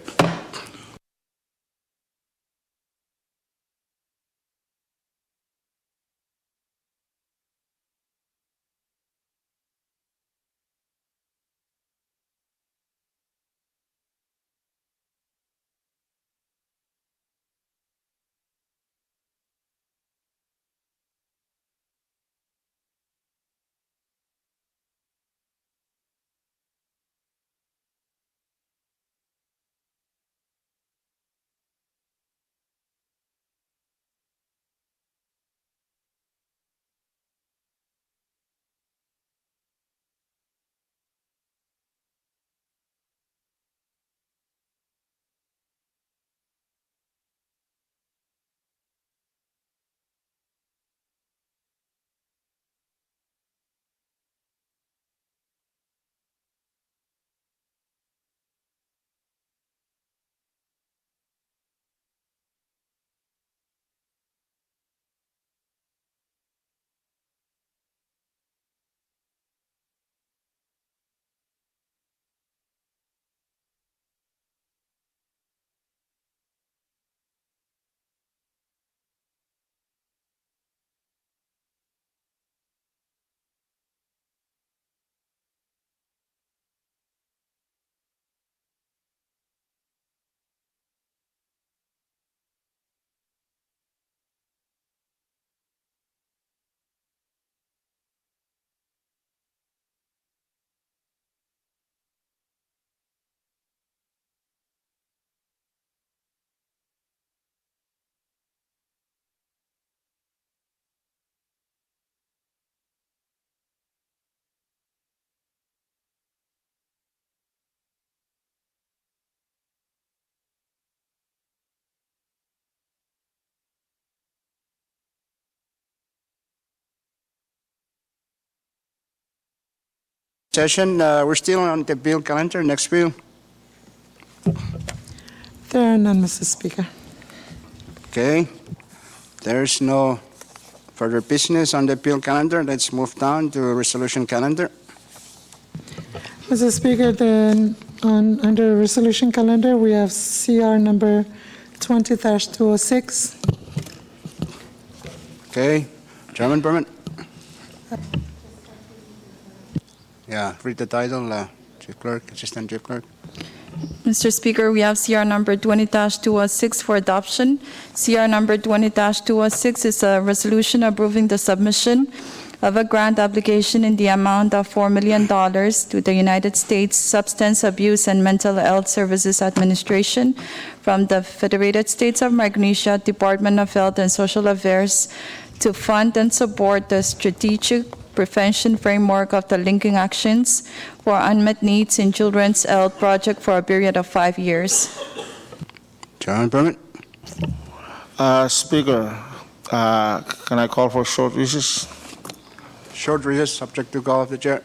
Session, we're still on the bill calendar. Next bill. There are none, Mr. Speaker. Okay. There's no further business on the bill calendar. Let's move down to resolution calendar. Mr. Speaker, then under resolution calendar, we have CR number 20-206. Okay. Chairman Berman. Yeah, read the title, Chief Clerk, Assistant Chief Clerk. Mr. Speaker, we have CR number 20-206 for adoption. CR number 20-206 is a resolution approving the submission of a grant application in the amount of $4 million to the United States Substance Abuse and Mental Health Services Administration from the Federated States of Micronesia Department of Health and Social Affairs to fund and support the strategic prevention framework of the linking actions for unmet needs in children's health project for a period of 5 years. Chairman Berman. Speaker, can I call for short recess? Short recess, subject to call of the chair.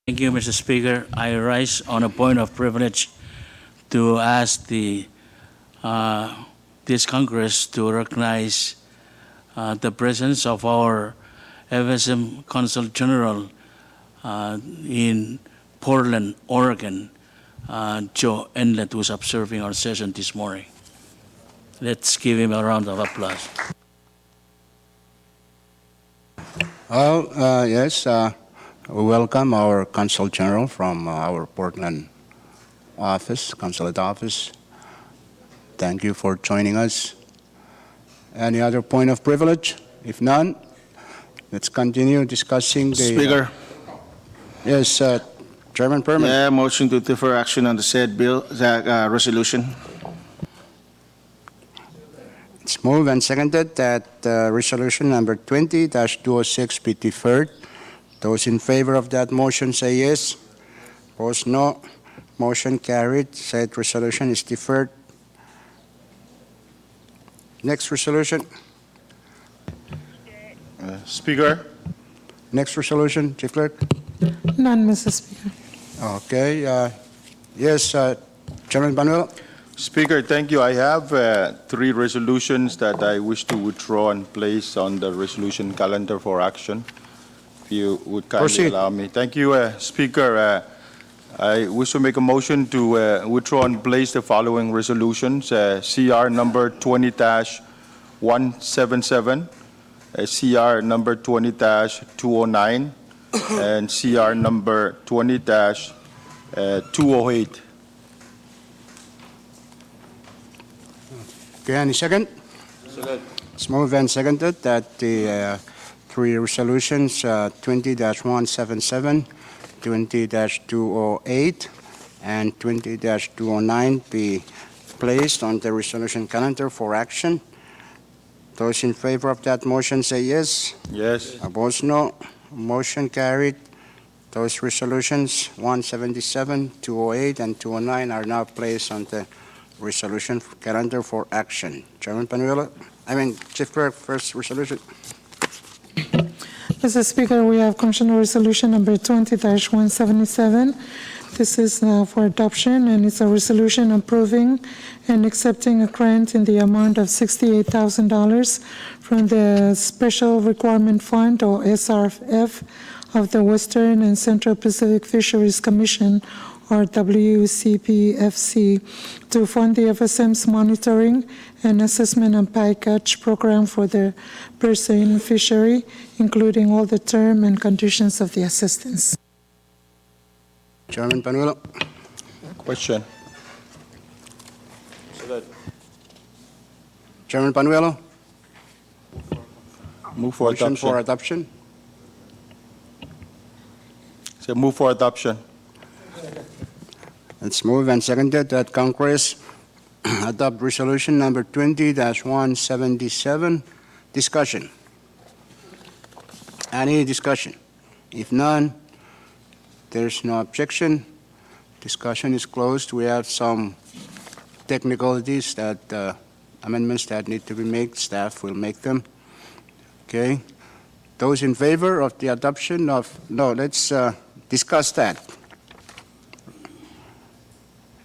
Thank you, Mr. Speaker. I rise on a point of privilege to ask this Congress to recognize the presence of our FSM Consul General in Portland, Oregon, Joe Enlet, who's observing our session this morning. Let's give him a round of applause. Well, yes, we welcome our Consul General from our Portland office, consulate office. Thank you for joining us. Any other point of privilege? If none, let's continue discussing the... Speaker, Yes, Chairman Perman. yeah, motion to defer action on the said bill, resolution. It's moved and seconded that resolution number 20-206 be deferred. Those in favor of that motion say yes. Opposed, no. Motion carried. Said resolution is deferred. Next resolution. Speaker, Next resolution, Chief Clerk. None, Mr. Speaker. Okay. Yes, Chairman Banuel. Speaker, thank you. I have 3 resolutions that I wish to withdraw and place on the resolution calendar for action. If you would kindly Proceed. allow me. Thank you, Speaker. I wish to make a motion to withdraw and place the following resolutions. CR number 20-177, CR number 20-209, and CR number 20-208. Okay, any second? It's moved and seconded that the 3 resolutions, 20-177, 20-208, and 20-209 be placed on the resolution calendar for action. Those in favor of that motion say yes. Yes. Opposed, no. Motion carried. Those resolutions, 177, 208, and 209 are now placed on the resolution calendar for action. Chairman Panuelo, Chief Clerk, first resolution. Mr. Speaker, we have Commissioner Resolution number 20-177. This is for adoption, and it's a resolution approving and accepting a grant in the amount of $68,000 from the Special Requirement Fund, or SRF, of the Western and Central Pacific Fisheries Commission, or WCPFC, to fund the FSM's monitoring and assessment and bycatch program for the purseine fishery, including all the term and conditions of the assistance. Chairman Panuelo. Question. Chairman Panuelo, Move for motion adoption. for adoption. Say move for adoption. It's moved and seconded that Congress adopt resolution number 20-177. Discussion. Any discussion? If none, there's no objection. Discussion is closed. We have some technicalities that amendments that need to be made. Staff will make them. Okay. Those in favor of the adoption of, no, let's discuss that.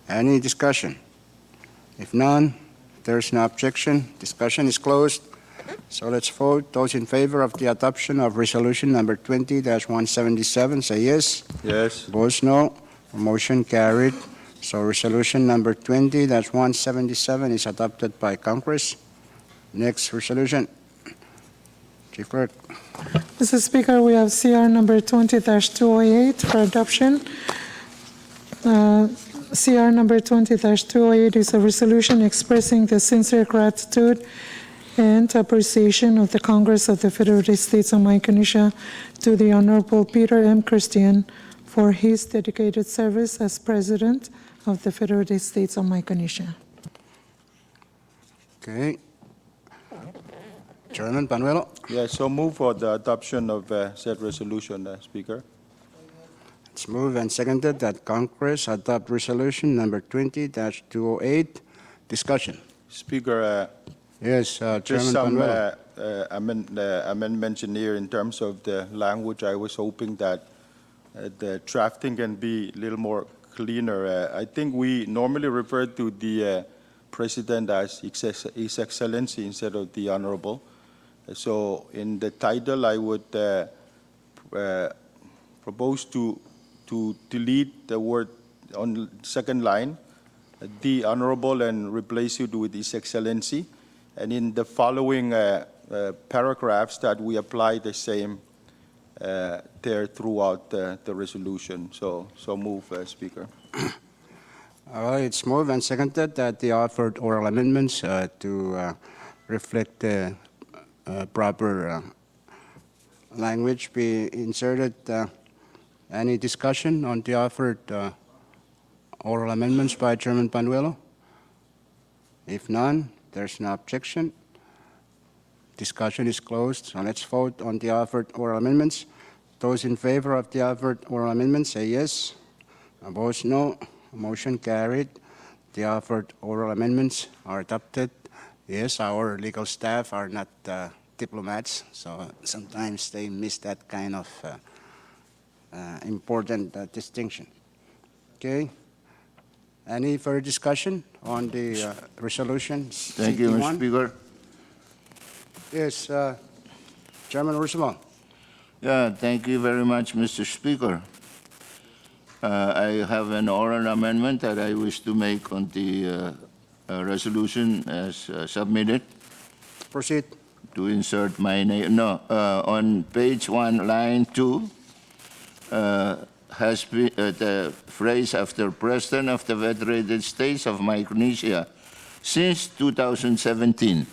Any discussion? If none, there's no objection. Discussion is closed. So let's vote. Those in favor of the adoption of resolution number 20-177, say yes. Yes. Opposed, no. Motion carried. So resolution number 20-177 is adopted by Congress. Next resolution. Chief Clerk. Mr. Speaker, we have CR number 20-208 for adoption. CR number 20-208 is a resolution expressing the sincere gratitude and appreciation of the Congress of the Federated States of Micronesia to the Honorable Peter M. Christian for his dedicated service as President of the Federated States of Micronesia. Okay. Chairman Panuelo. Yes, so move for the adoption of said resolution, Speaker. It's moved and seconded that Congress adopt resolution number 20-208. Discussion. Speaker, Yes, just Chairman some Panuelo. amendments in here in terms of the language. I was hoping that the drafting can be a little more cleaner. I think we normally refer to the President as His Excellency instead of the Honorable. So in the title, I would propose to delete the word on second line, the Honorable, and replace it with His Excellency. And in the following paragraphs, that we apply the same there throughout the resolution. So move, Speaker. All right, it's moved and seconded that the offered oral amendments to reflect the proper language be inserted. Any discussion on the offered oral amendments by Chairman Panuelo? If none, there's no objection. Discussion is closed. So let's vote on the offered oral amendments. Those in favor of the offered oral amendments say yes. Opposed, no. Motion carried. The offered oral amendments are adopted. Yes, our legal staff are not diplomats, so sometimes they miss that kind of important distinction. Okay. Any further discussion on the resolution? Thank you, Mr. Speaker. Yes, Chairman Roosevelt. Yeah, thank you very much, Mr. Speaker. I have an oral amendment that I wish to make on the resolution as submitted. Proceed. To insert my name. No, on page 1, line 2, has been the phrase after President of the Federated States of Micronesia since 2017.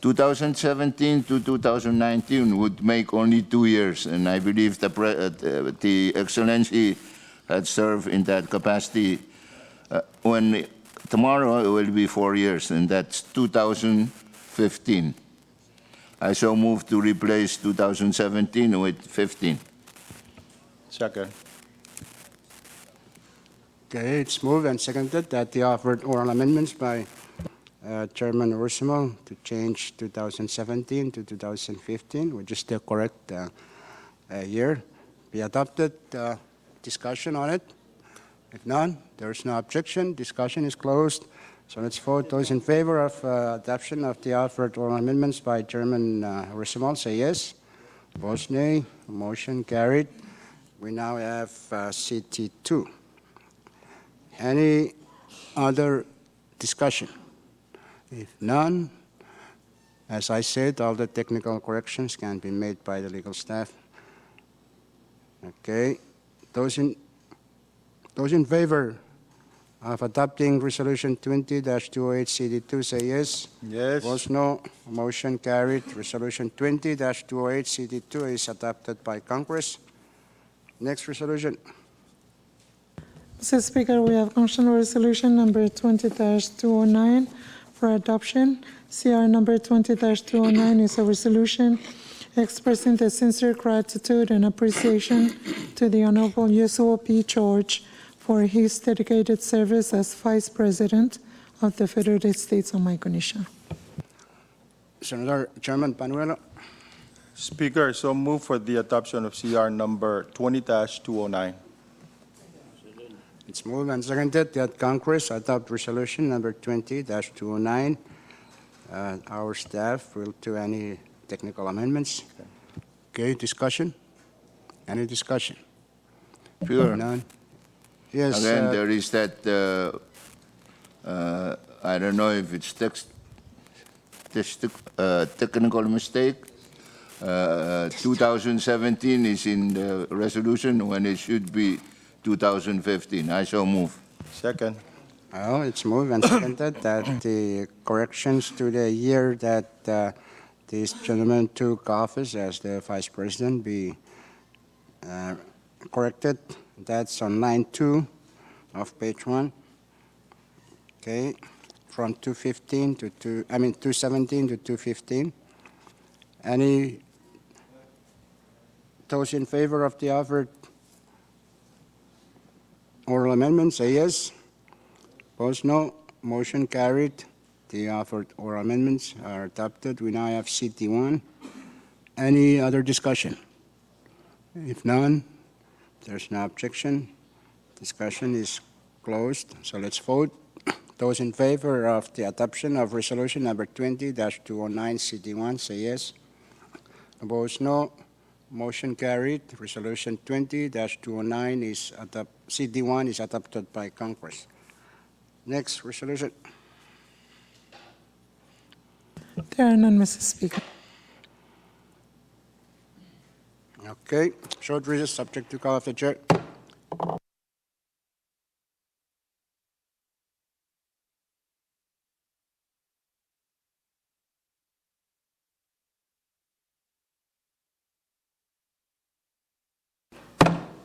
2017 to 2019 would make only 2 years, and I believe the Excellency had served in that capacity. When tomorrow it will be 4 years, and that's 2015. I so move to replace 2017 with 15. Second. Okay, it's moved and seconded that the offered oral amendments by Chairman Ursimo to change 2017 to 2015, which is the correct year, be adopted. Discussion on it? If none, there is no objection. Discussion is closed. So let's vote. Those in favor of adoption of the offered oral amendments by Chairman Ursimo say yes. Opposed, nay. Motion carried. We now have CT2. Any other discussion? If none, as I said, all the technical corrections can be made by the legal staff. Okay. Those in favor of adopting Resolution 20-208 CD2 say yes. Yes. Opposed, no. Motion carried. Resolution 20-208 CD2 is adopted by Congress. Next resolution. Mr. Speaker, we have Constitutional Resolution number 20-209 for adoption. CR number 20-209 is a resolution expressing the sincere gratitude and appreciation to the Honorable Yusuf P. George for his dedicated service as Vice President of the Federated States of Micronesia. Senator Chairman Panuelo. Speaker, so move for the adoption of CR number 20-209. It's moved and seconded that Congress adopt resolution number 20-209. Our staff will do any technical amendments. Okay, discussion? Any discussion? Sure. None? Yes. Again, there is that, I don't know if it's technical mistake. 2017 is in the resolution when it should be 2015. I so move. Second. Well, it's moved and seconded that the corrections to the year that this gentleman took office as the Vice President be corrected. That's on line 2 of page 1. Okay, from 217 to 215. Any those in favor of the offered oral amendment say yes. Opposed, no. Motion carried. The offered oral amendments are adopted. We now have CT1. Any other discussion? If none, There's no objection. Discussion is closed, so let's vote. Those in favor of the adoption of resolution number 20-209 CD1, say yes. Opposed, no. Motion carried. Resolution 20-209 is CD1 is adopted by Congress. Next resolution. There are none, Mr. Speaker. Okay. Short recess subject to call of the chair.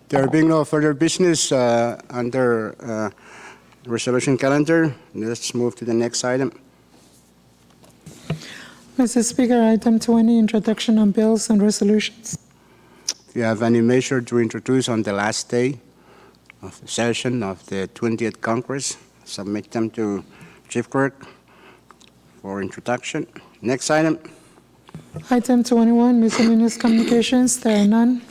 There being no further business under resolution calendar, let's move to the next item. Mr. Speaker, item 20, introduction on bills and resolutions. If you have any measure to introduce on the last day of the session of the 20th Congress, submit them to Chief Clerk for introduction. Next item. Item 21, miscellaneous communications. There are none.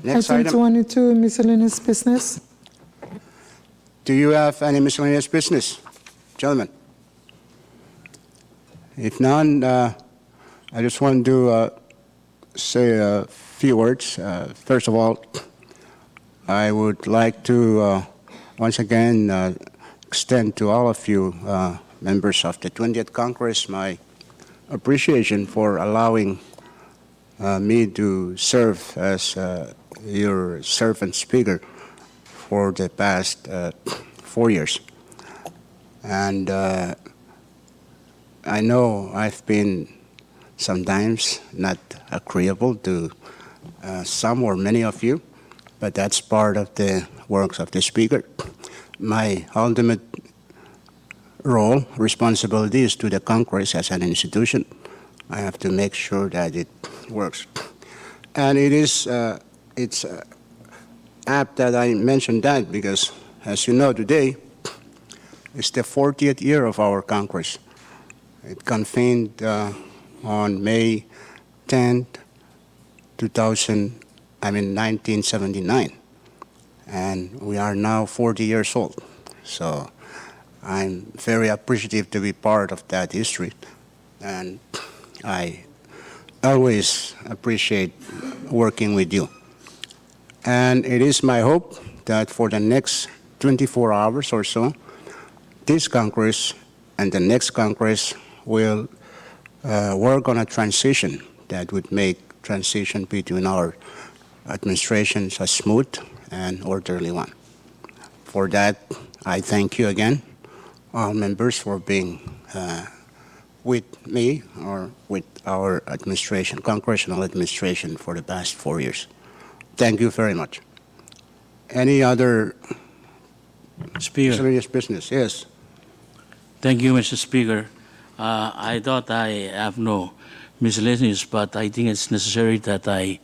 Next Item item. 22, miscellaneous business. Do you have any miscellaneous business, gentlemen? If none, I just want to say a few words. First of all, I would like to once again extend to all of you members of the 20th Congress my appreciation for allowing me to serve as your servant speaker for the past 4 years. And I know I've been sometimes not agreeable to some or many of you, but that's part of the works of the speaker. My ultimate role, responsibility is to the Congress as an institution. I have to make sure that it works. And it's apt that I mentioned that because, as you know, today is the 40th year of our Congress. It convened on May 10th, 1979. And we are now 40 years old. So I'm very appreciative to be part of that history. And I always appreciate working with you. And it is my hope that for the next 24 hours or so, this Congress and the next Congress will work on a transition that would make transition between our administrations a smooth and orderly one. For that, I thank you again, all members, for being with me or with our administration, congressional administration, for the past 4 years. Thank you very much. Any other Speaker. serious business? Yes. Thank you, Mr. Speaker. I thought I have no miscellaneous, but I think it's necessary that I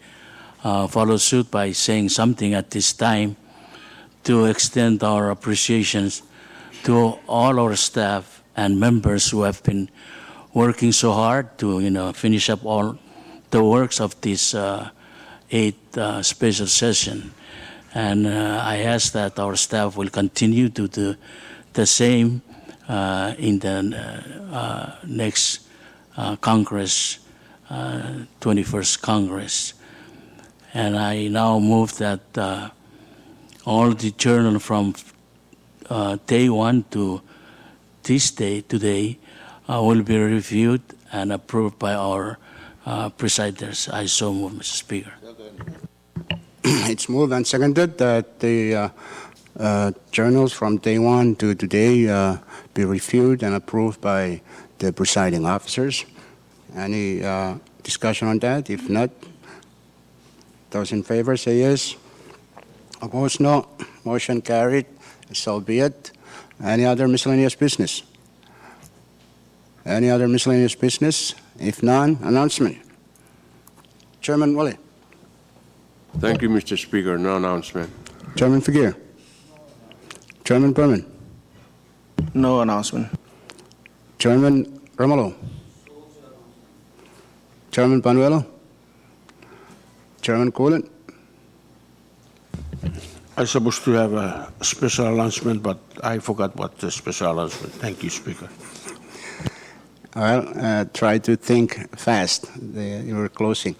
follow suit by saying something at this time to extend our appreciations to all our staff and members who have been working so hard to finish up all the works of this 8th special session. And I ask that our staff will continue to do the same in the next Congress, 21st Congress. And I now move that all the journal from day 1 to this day, today, will be reviewed and approved by our presiders. I so move, Mr. Speaker. It's moved and seconded that the journals from day 1 to today be reviewed and approved by the presiding officers. Any discussion on that? If not, those in favor say yes. Opposed, no. Motion carried. So be it. Any other miscellaneous business? Any other miscellaneous business? If none, announcement. Chairman Wally. Thank you, Mr. Speaker. No announcement. Chairman Figueroa. Chairman Berman. No announcement. Chairman Romolo. Chairman Panuelo? Chairman Coolen? I'm supposed to have a special announcement, but I forgot what the special announcement. Thank you, Speaker. Well, try to think fast. You were closing.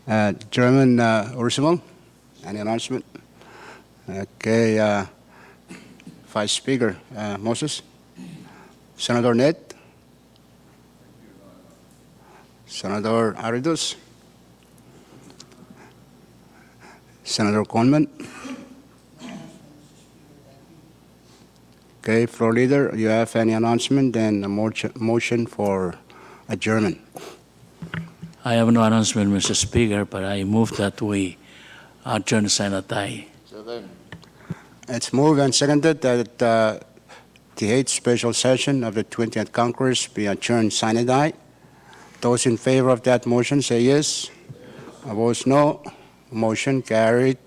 Chairman Ursumal, any announcement? Okay, Vice Speaker Moses? Senator Ned? Senator Aridus? Senator Conman? Okay, Floor Leader, you have any announcement and a motion for adjournment? I have no announcement, Mr. Speaker, but I move that we adjourn sine die. It's moved and seconded that the 8th special session of the 20th Congress be adjourned sine die. Those in favor of that motion say yes. Opposed, no. Motion carried.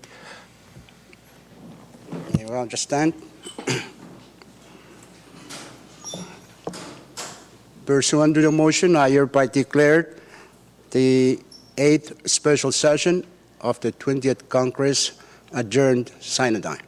You will understand. Pursuant to the motion, I hereby declare the 8th special session of the 20th Congress adjourned sine die.